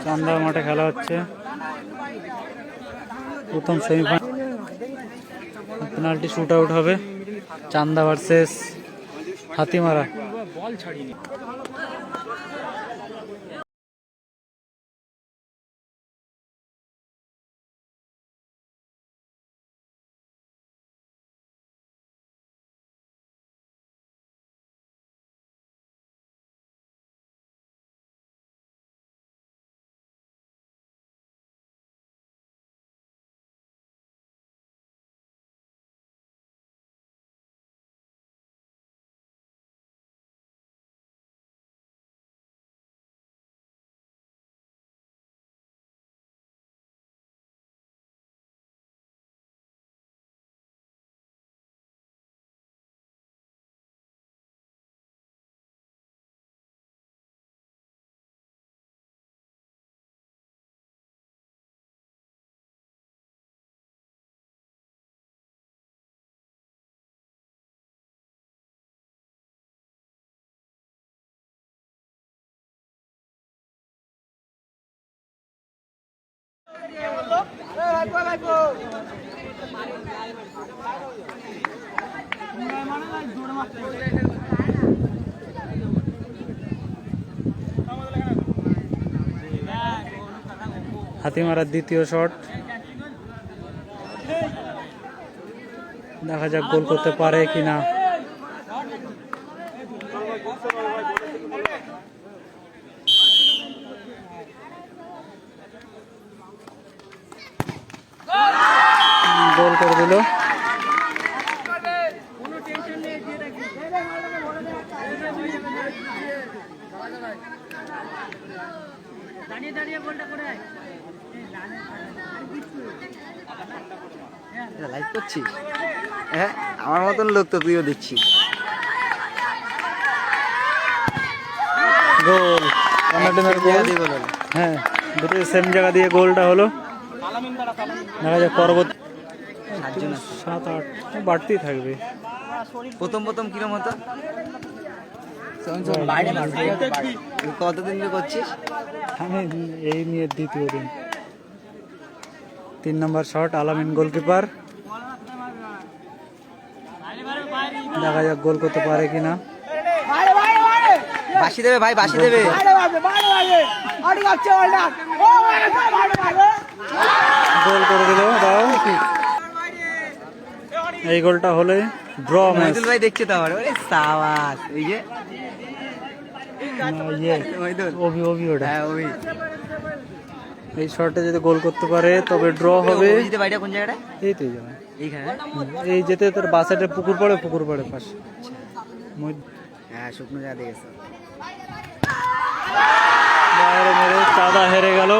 চান্দা মাঠে খেলা হচ্ছে প্রথম সেমিফাইনাল। পেনাল্টি শুট আউট হবে। চান্দা ভার্সেস হাতিমারা। বল ছাড়িনি। হাতিমারার দ্বিতীয় শট, দেখা যাক গোল করতে পারে কিনা। গোল করে দিল। লাইভ করছিস? হ্যাঁ, আমার মতন লোক তো তুইও দিচ্ছিস। গোল, হ্যাঁ, দুটো সেম জায়গা দিয়ে গোলটা হলো। দেখা যাক পরবর্তী 7-8 বাড়তেই থাকবে। প্রথম কিরম হতো? কতদিন ধরে করছিস? আমি এই নিয়ে দ্বিতীয় দিন। 3 নম্বর শট, আলামিন গোলকিপার। দেখা যাক গোল করতে পারে কিনা। বাসি দেবে ভাই, বাসি দেবে। গোল করে দিল। দাও, এই গোলটা হলে ড্র ম্যাচ। ভাই দেখছে তো আমার, ওরে সাবাস। এই যে এই শটে যদি গোল করতে পারে তবে ড্র হবে। বাড়িটা কোন জায়গাটা? এই তো এইখানে, এই যেতে তোর বাসেটে পুকুর পড়ে পাশে। হ্যাঁ, শুকনো জায়গা দেখেছো। চাঁদা হেরে গেল।